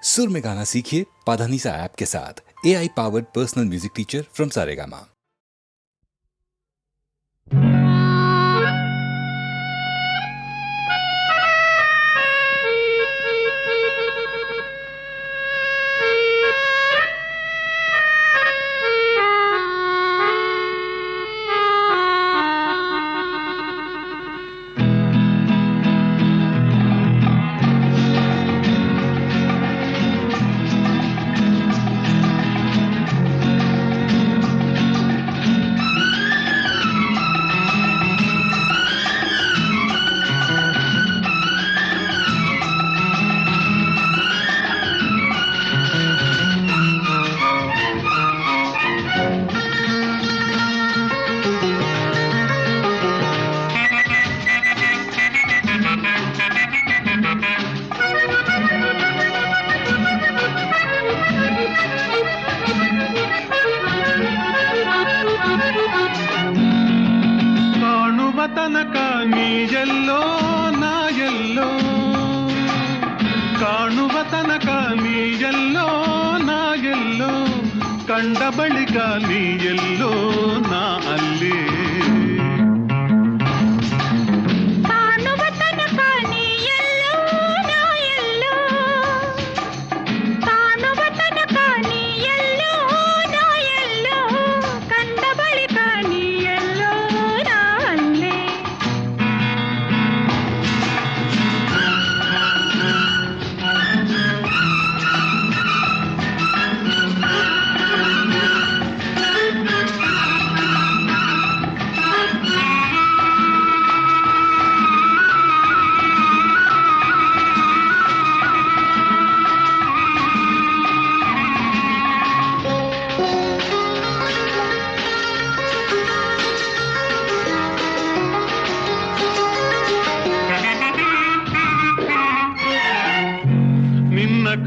सुर में गाना सीखिए पाधानीसा ऐप के साथ। AI powered personal music teacher from Saregama. ತನಕ ನೀ ಎಲ್ಲೋ ನಾ ಎಲ್ಲೋ, ಕಾಣುವ ತನಕ ನೀ ಎಲ್ಲೋ ನಾ ಎಲ್ಲೋ, ಕಂಡ ಬಳಿಕ ನೀ ಎಲ್ಲೋ ನಾ ಅಲ್ಲೇ.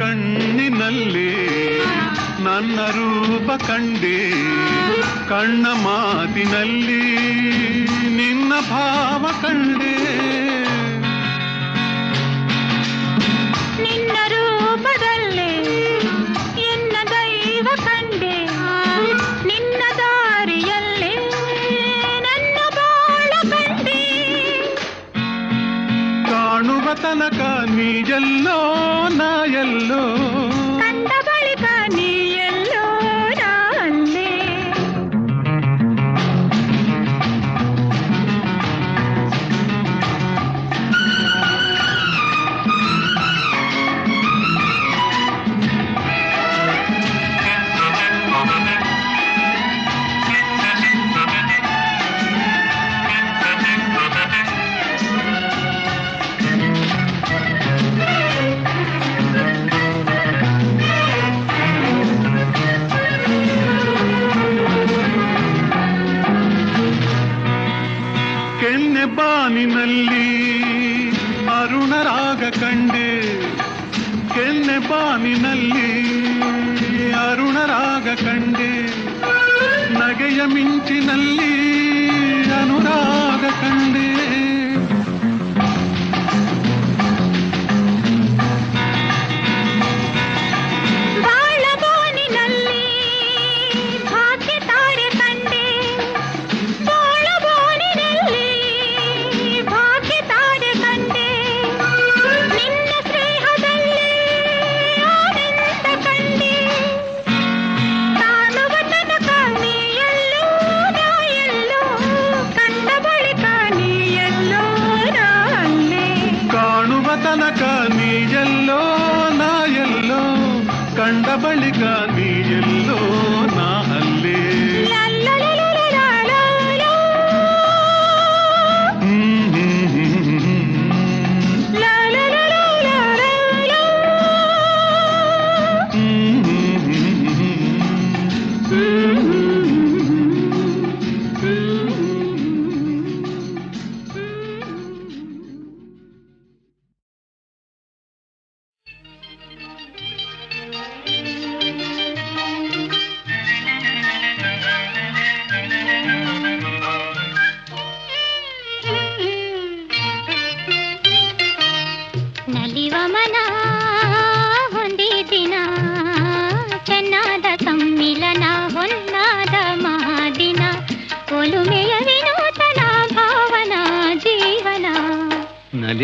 ಕಣ್ಣಿನಲ್ಲಿ ನನ್ನ ರೂಪ ಕಂಡೆ, ಕಣ್ಣ ಮಾತಿನಲ್ಲಿ ನಿನ್ನ ಭಾವ ಕಂಡೆ, ನಿನ್ನ ರೂಪದಲ್ಲಿ ಎನ್ನ ದೈವ ಕಂಡೆ, ನಿನ್ನ ದಾರಿಯಲ್ಲಿ ನನ್ನ ಬಾಳ ಕಂಡೆ. ಕಾಣುವ ತನಕ ನೀ ಎಲ್ಲೋ ನಾ ಎಲ್ಲೋ, ಕಂಡ ಬಳಿಕ ನೀ ಎಲ್ಲೋ ನಾ ಅಲ್ಲೇ. ಕೆನ್ನೆ ಬಾನಿನಲ್ಲಿ ಅರುಣರಾಗ ಕಂಡೆ, ಕೆನ್ನೆ ಬಾನಿನಲ್ಲಿ ಅರುಣರಾಗ ಕಂಡೆ, ನಗೆಯ ಮಿಂಚಿನಲ್ಲಿ ಅನುರಾಗ ಕಂಡೆ. ತನಕ ನೀ ಎಲ್ಲೋ ನಾ ಎಲ್ಲೋ, ಕಂಡ ಬಳಿಕ ನೀ ಎಲ್ಲೋ ನಾ ಅಲ್ಲೇ.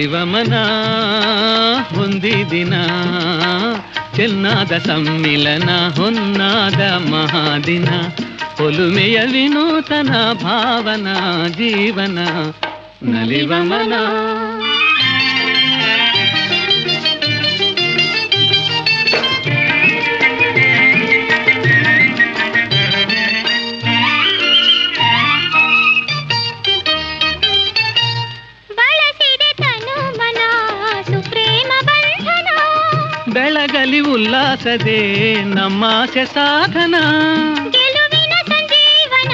ನಲಿವಮನ ಹೊಂದಿದಿನ ಚೆನ್ನಾದ ಸಮ್ಮಿಲನ ಹೊನ್ನಾದ ಮಹಾದಿನ ಒಲುಮೆಯ ವಿನೂತನ ಭಾವನ ಜೀವನ ನಲಿವಮನ ಬೆಳಗಲಿ ಉಲ್ಲಾಸದೆ ನಮ್ಮಾಸೆ ಸಾಧನ ಗೆಲುವಿನ ಸಂಜೀವನ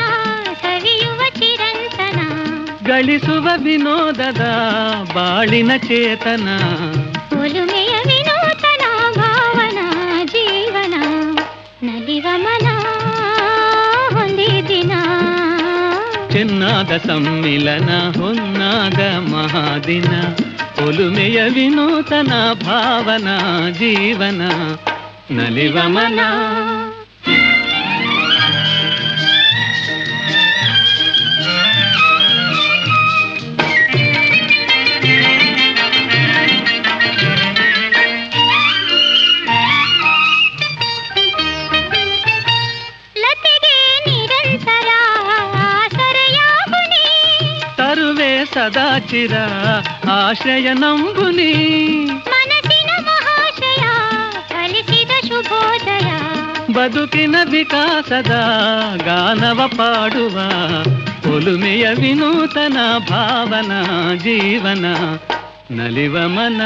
ಸವಿಯುವ ಚಿರಂತನ ಗಳಿಸುವ ವಿನೋದದ ಬಾಳಿನ ಚೇತನ ಒಲುಮೆಯ ವಿನೂತನ ಭಾವನ ಜೀವನ ನಲಿವ ಮನ ಹೊಂದಿದಿನ ಚೆನ್ನಾದ ಸಮ್ಮಿಲನ ಹೊನ್ನಾದ ಮಹಾದಿನ ಒಲುಮೆಯ ವಿನೂತನ ಭಾವನ ಜೀವನ ನಲಿವ ಮನ ಲತೆಗೆ ನಿರಂತರ ಆಸರೆಯಾಗುನಿ ತರುವೆ ಸದಾಚಿರ ಆಶ್ರಯ ನಂಬುನಿ ಮನಸ್ಸಿನ ಮಹಾಶಯ ಕಲಿಸಿದ ಶುಭೋದಯ ಬದುಕಿನ ವಿಕಾಸದ ಗಾನವ ಪಾಡುವ ಒಲುಮೆಯ ವಿನೂತನ ಭಾವನ ಜೀವನ ನಲಿವ ಮನ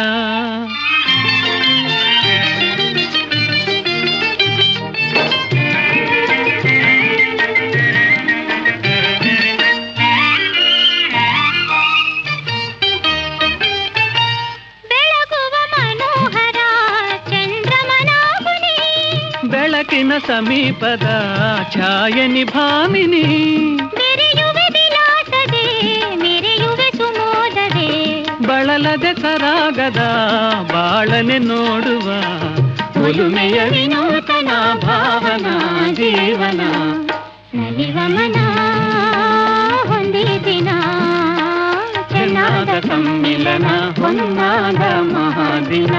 ಬೆಳಕಿನ ಸಮೀಪದ ಛಾಯನಿ ಭಾಮಿನಿ ಬೆರೆಯುವೆ ವಿಲಾಸದೆ ಮೆರೆಯುವೆ ಸುಮೋದದೆ ಬಳಲದೆ ಸರಾಗದ ಬಾಳನೆ ನೋಡುವ ಒಲುಮೆಯ ವಿನೂತನ ಭಾವನ ಜೀವನ ನಲಿವ ಮನ ಹೊಂದಿದಿನ ಚೆನ್ನಾದ ಸಮ್ಮಿಲನ ಹೊನ್ನಾದ ಮಹಾದಿನ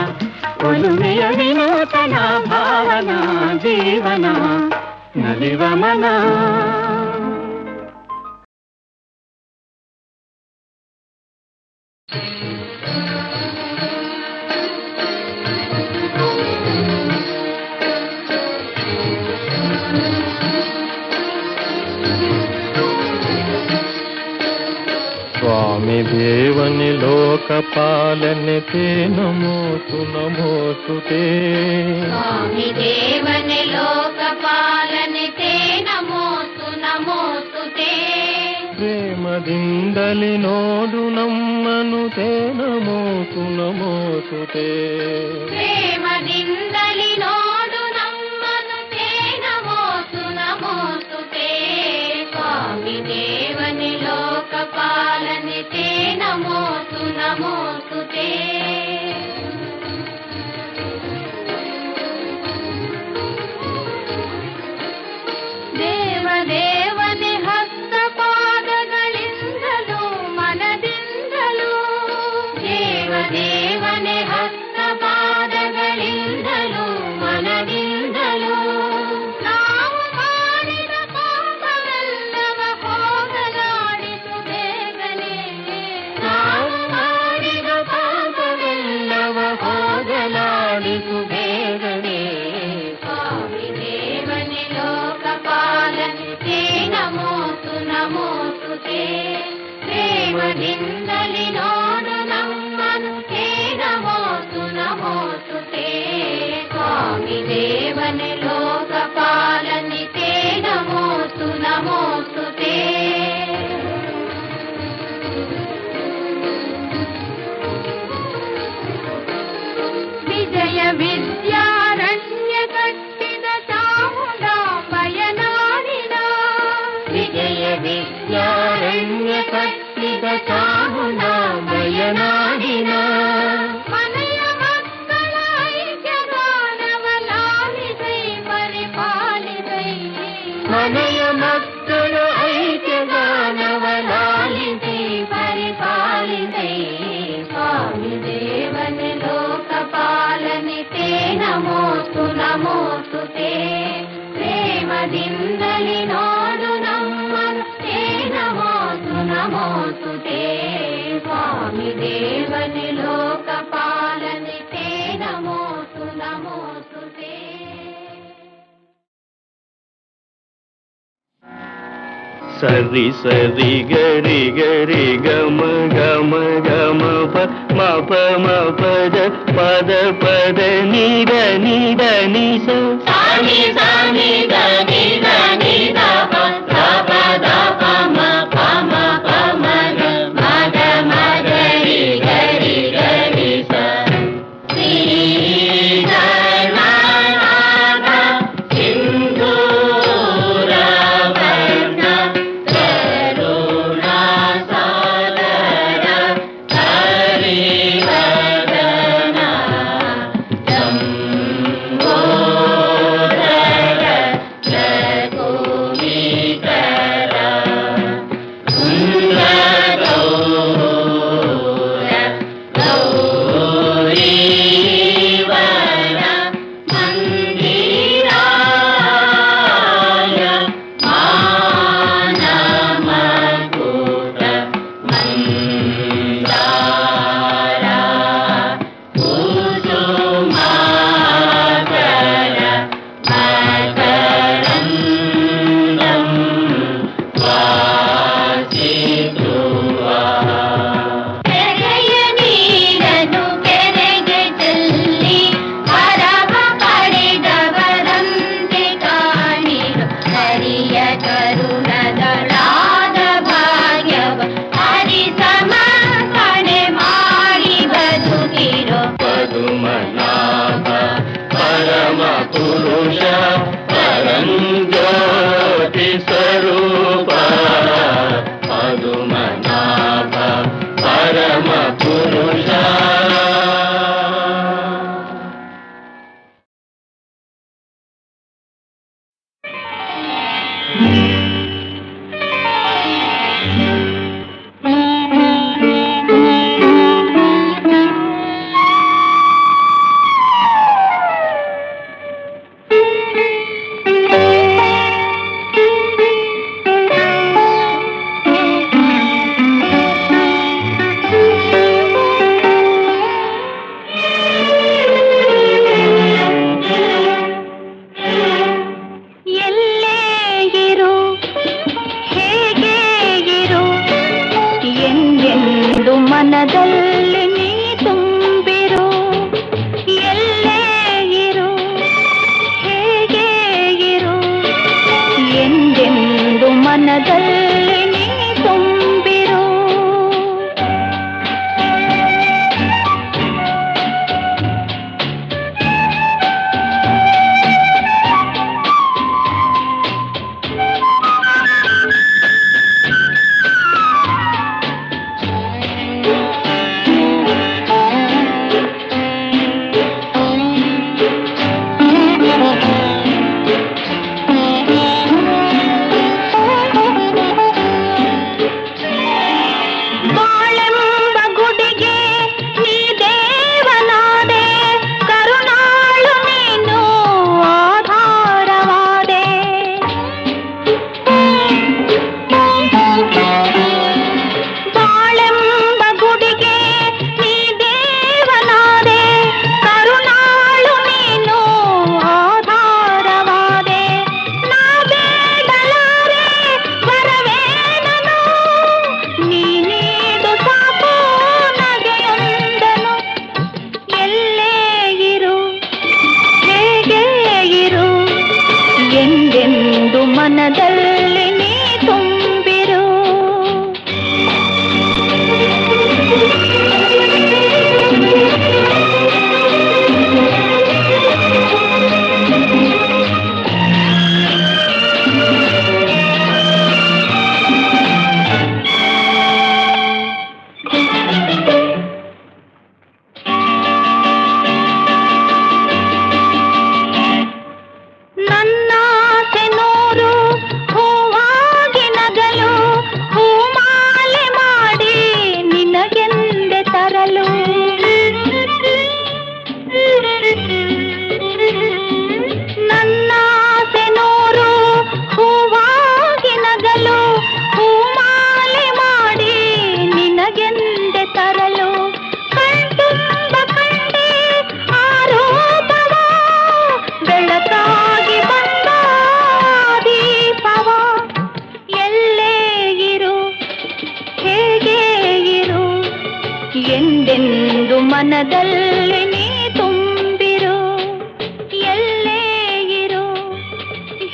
ಒಲುಮೆಯ ವಿನೂತನ ಭಾವನ ಜೀವನ ನಲಿವ ಮನ स्वामी देवनि लोकपालने ते नमोऽस्तु नमोऽस्तु ते स्वामी देवने लोकपालने ते नमोऽस्तु नमोऽस्तु ते प्रेमದಿಂದಲಿ ನೋಡು ನಮ್ಮನು ते नमोऽस्तु नमोऽस्तु ते प्रेमದಿಂದಲಿ ನೋಡು ನಮ್ಮನು ते नमोऽस्तु नमोऽस्तु ते स्वामी देवने लोकपालने ते नमोऽस्तु नमोऽस्तु ते ದೇವದೇವನೆ ಹಸ್ತ ಪಾದಗಳಿಂದಲೂ ಮನದಿಂದಲೂ ದೇವದೇವನೆ ಹಸ್ತ ಪಾದಗಳಿಂದಲೂ ಮನದಿಂದಲೂ ನಾವು ಮಾಡಿದ ಪಾಪವೆಲ್ಲವ ಹೋಗಲಾಡಿಸು ಬೇಗನೆ ನಾವು ಮಾಡಿದ ಪಾಪವೆಲ್ಲವ ಹೋಗಲಾಡಿಸು ಬೇಗನೆ ಸ್ವಾಮಿ ದೇವನೆ ಲೋಕಪಾಲನೆ ते नमोऽस्तु नमोऽस्तु ते प्रेमದಿಂದಲಿ ನೋಡು ನಮ್ಮನು ते नमोऽस्तु नमोऽस्तु ते स्वामी देवने लोकपालने ते नमोऽस्तु नमोऽस्तु ते विजय विद्यारण्य कಟ್ಟಿದ ಚಾಮುಂಡಾಂಬೆಯ ನಾಡಿನ ವಿಜಯ ವಿದ್ಯಾರಣ್ಯ ಕಟ್ಟಿದ ಚಾಮುಂಡಾಂಬೆಯ ನಾಡಿನ ಮನೆಯ ಮಕ್ಕಳ ಐಕ್ಯಗಾನವ ಲಾಲಿಸೈ ಪರಿಪಾಲಿಸೈ ಮನೆಯ ಮಕ್ಕಳ ಐಕ್ಯಗಾನವ ಲಾಲಿಸೈ ಪರಿಪಾಲಿಸೈ ಸ್ವಾಮಿ ನಮೋಸ್ತು ನಮೋಸ್ತು ತೇ ಪ್ರೇಮದಿಂದಲಿ ನೋಡು ನಮ್ಮನು ತೇ ನಮೋಸ್ತು ನಮೋಸ್ತು ತೇ ಸ್ವಾಮಿ ದೇವನೇ ಲೋಕಪಾಲನೆ ತೇ ನಮೋಸ್ತು ನಮೋಸ್ತು ತೇ. ಸರಿ ಸರಿ ಗರಿ ಗರಿ ಗಮ ಗಮ ಗಮ ಪ ಮ ಪ ಮ ಪದ ಪದ ಪದ ನಿದ ನಿದ ನಿಸ ಸಾನಿ ಸಾನಿ ದ ನಿ ದ ನಿ ದ ಪ ದ ಪ ದ ಪ ಮ ಪ ಮ ಪ ಮ ಗ ಮ ಗ ಮ ಗರಿ ಗರಿ ಗರಿ ಸ ಶ್ರೀ ಗಣನಾಥ ಸಿಂಧೂರ ವರ್ಣ ಕರುಣಾ ಸಾಗರ ಹರಿವದನ ಶಂಭೋದರ ರಘುವೀಕರ ಕುಂದ ಗೌರ ಗೌರೀವರ ಮಂದಿರಾಯ ಮಾನಮಕುಟ ಮಂದಾರ ಕುಸುಮಾಕರ ಮಕರಂದಂ ವಾಸಿಧ್ರುವ. ಕೆರೆಯ ನೀರನ್ನು ಕೆರೆಗೆ ಚೆಲ್ಲಿ ಹರವ ಪಡೆದವರಂತೆ ಕಾಣಿರು ಹರಿಯ ಕರುಣದಳಾದ ಭಾಗ್ಯವ ಹರಿಸಮರ್ಪಣೆ ಮಾಡಿ ಬದುಕಿರೋ ಪದುಮನಾಭ ಪರಮ ಪುರುಷ ಪರಂ ಜ್ಯೋತಿ ಸ್ವರೂಪ ಪದುಮನಾಭ ಪರಮ ಪುರುಷ. ಎಲ್ಲೇ ಇರು ಹೇಗೆ ಇರು ಎಂದೆಂದು ಮನದಲ್ಲಿ ನೀ ತುಂಬಿರು. ಎಲ್ಲೇ ಇರು ಹೇಗೆ ಇರು ಎಂದೆಂದು ಮನದಲ್ಲಿ ನೀ ತುಂಬಿರು. ಬಾಳೆಂಬ ಗುಡಿಗೆ ನೀ ದೇವನಾದೆ ಕರುಣಾಳು ನೀನು ಆಧಾರವಾದೆ. ಬಾಳೆಂಬ ಗುಡಿಗೆ ನೀ ದೇವನಾದೆ ಕರುಣಾಳು ನೀನು ಆಧಾರವಾದೆ. ನಾ ಬೇಡಲಾರೆ ವರವೇನನು ನೀ ನೀಡು ಸಾಕು ನಗೆಯೊಂದನು. ಎಲ್ಲೇ ಇರು ಹೇಗೆ ಇರು ಎಂದೆಂದು ಮನದಲ್ಲಿ ನೀ ತುಂಬಿರು. ನನ್ನಾಸೆ ನೂರು ಮನದಲ್ಲಿ ನೀ ತುಂಬಿರು. ಎಲ್ಲೇ ಇರು,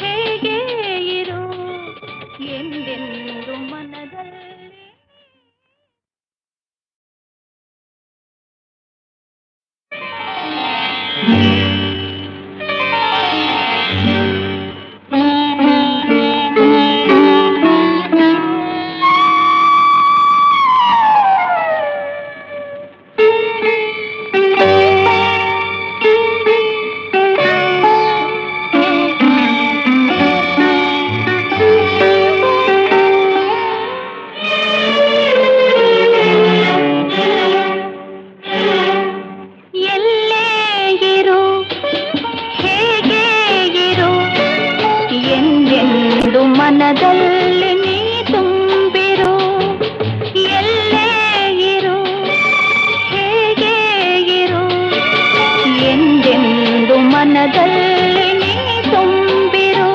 ಹೇಗೆ ಇರು, ಎಂದೆಂದು ಮನದಲ್ಲಿ. ಮನದಲ್ಲಿ ನೀ ತುಂಬಿರು. ಎಲ್ಲೇ ಇರು, ಹೇಗೆ ಇರು, ಎಂದೆಂದು ಮನದಲ್ಲಿ ನೀ ತುಂಬಿರು.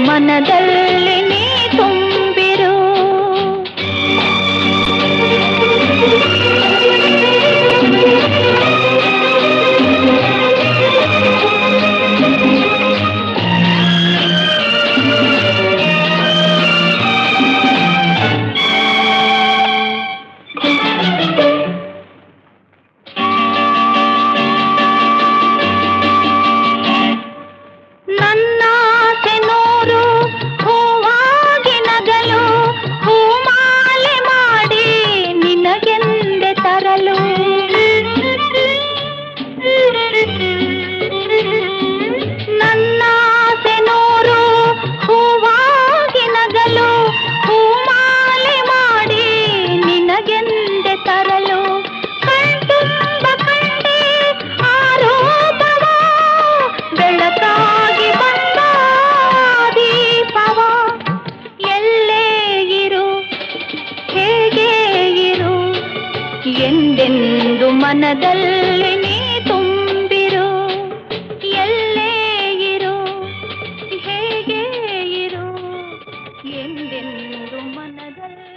ಮನದಲ್ಲಿ ನೀ ತುಂಬಿರು. ಎಂದೆಂದು ಮನದಲ್ಲಿ ನೀ ತುಂಬಿರು. ಎಲ್ಲೇ ಇರು, ಹೇಗೆ ಇರು, ಎಂದೆಂದು ಮನದಲ್ಲಿ.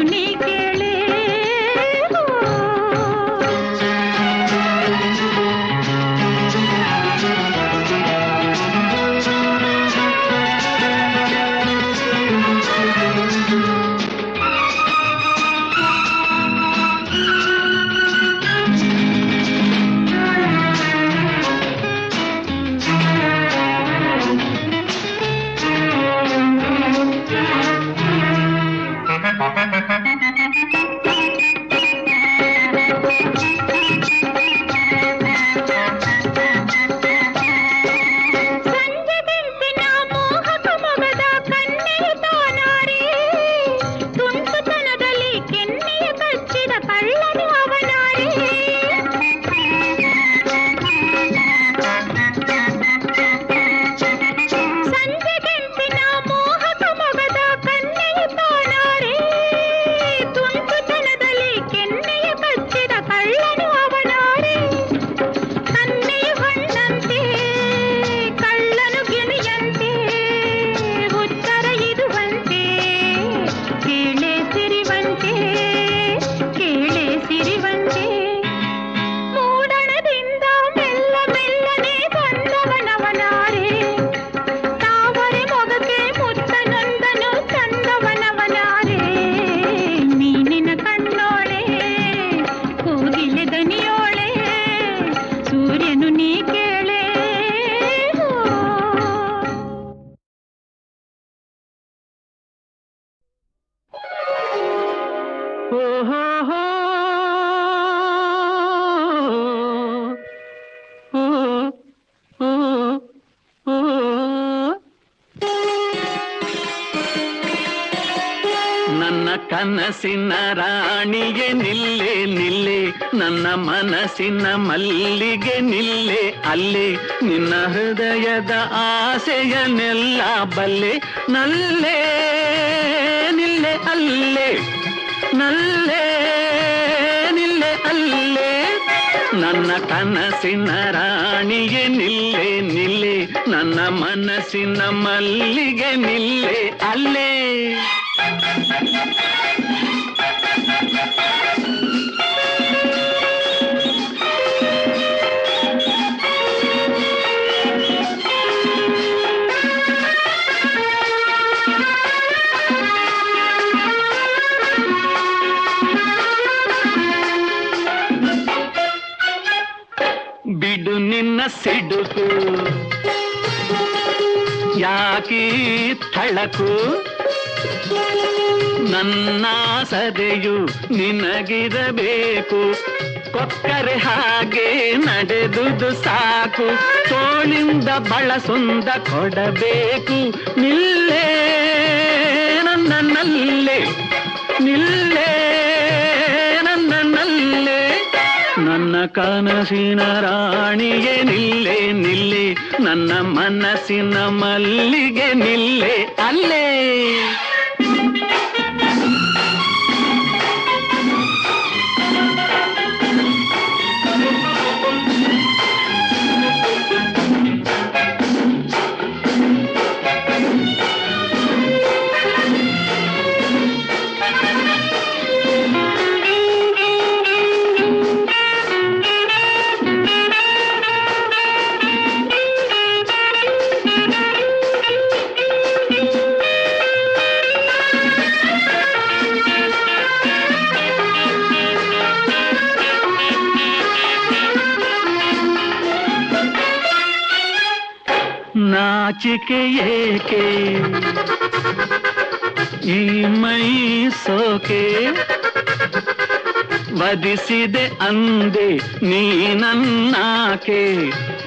ನೀ ಕೇಳೆ ನನ್ನ ಕನಸಿನ ರಾಣಿಗೆ ನಿಲ್ಲೆ ನಿಲ್ಲೆ, ನನ್ನ ಮನಸ್ಸಿನ ಮಲ್ಲಿಗೆ ನಿಲ್ಲೆ ಅಲ್ಲೇ, ನಿನ್ನ ಹೃದಯದ ಆಸೆಯನ್ನೆಲ್ಲ ಬಲ್ಲೆ, ನಲ್ಲೇ ನಿಲ್ಲೆ ಅಲ್ಲೇ, ನಲ್ಲೇ ನಿಲ್ಲೆ ಅಲ್ಲೇ, ನನ್ನ ಕನಸಿನ ರಾಣಿಗೆ ನಿಲ್ಲೆ ನಿಲ್ಲೆ, ನನ್ನ ಮನಸ್ಸಿನ ಮಲ್ಲಿಗೆ ನಿಲ್ಲೆ ಅಲ್ಲೇ. ಬಿಡು ನಿನ್ನ ಸಿಡುಕು, ಯಾಕೀ ಥಳಕು, ನನ್ನ ಸದೆಯು ನಿನಗಿರಬೇಕು, ಕೊಕ್ಕರೆ ಹಾಗೆ ನಡೆದುದು ಸಾಕು, ತೋಳಿಂದ ಬಳಸುಂದ ಕೊಡಬೇಕು, ನಿಲ್ಲೇ ನನ್ನ ನಲ್ಲೇ, ನಿಲ್ಲೇ ನನ್ನ ನಲ್ಲೇ, ನನ್ನ ಕನಸಿನ ರಾಣಿಗೆ ನಿಲ್ಲೆ ನಿಲ್ಲೆ, ನನ್ನ ಮನಸ್ಸಿನ ಮಲ್ಲಿಗೆ ನಿಲ್ಲೆ ಅಲ್ಲೇ. ನಾಚಿಕೆ ಏಕೆ ಈ ಮೈ ಸೋಕೆ, ವಧಿಸಿದೆ ಅಂದೆ ನೀ ನನ್ನಾಕೆ,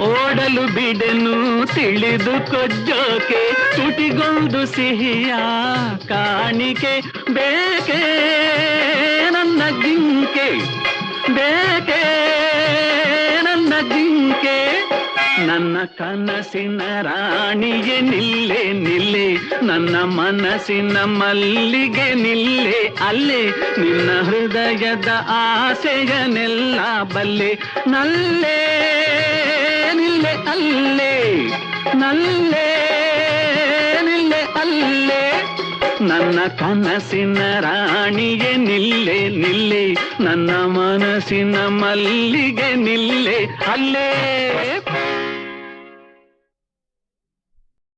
ಓಡಲು ಬಿಡೆನು ತಿಳಿದು ಕೊಜ್ಜೋಕೆ, ತುಟಿಗೊಂದು ಸಿಹಿಯ ಕಾಣಿಕೆ ಬೇಕೆ ನನ್ನ ಜಿಂಕೆ, ಬೇಕೆ ನನ್ನ ಜಿಂಕೆ, ನನ್ನ ಕನಸಿನ ರಾಣಿಗೆ ನಿಲ್ಲೆ ನಿಲ್ಲೆ, ನನ್ನ ಮನಸ್ಸಿನ ಮಲ್ಲಿಗೆ ನಿಲ್ಲೆ ಅಲ್ಲೇ, ನಿನ್ನ ಹೃದಯದ ಆಸೆಯನ್ನೆಲ್ಲ ಬಲ್ಲೆ, ನಲ್ಲೇ ನಿಲ್ಲೆ ಅಲ್ಲೇ, ನಲ್ಲೇ ನಿಲ್ಲೆ ಅಲ್ಲೇ, ನನ್ನ ನನ್ನ ಕನಸಿನ ರಾಣಿಗೆ ನಿಲ್ಲೆ ನಿಲ್ಲೆ ನನ್ನ ಮನಸ್ಸಿನ ಮಲ್ಲಿಗೆ ನಿಲ್ಲೆ ಅಲ್ಲೇ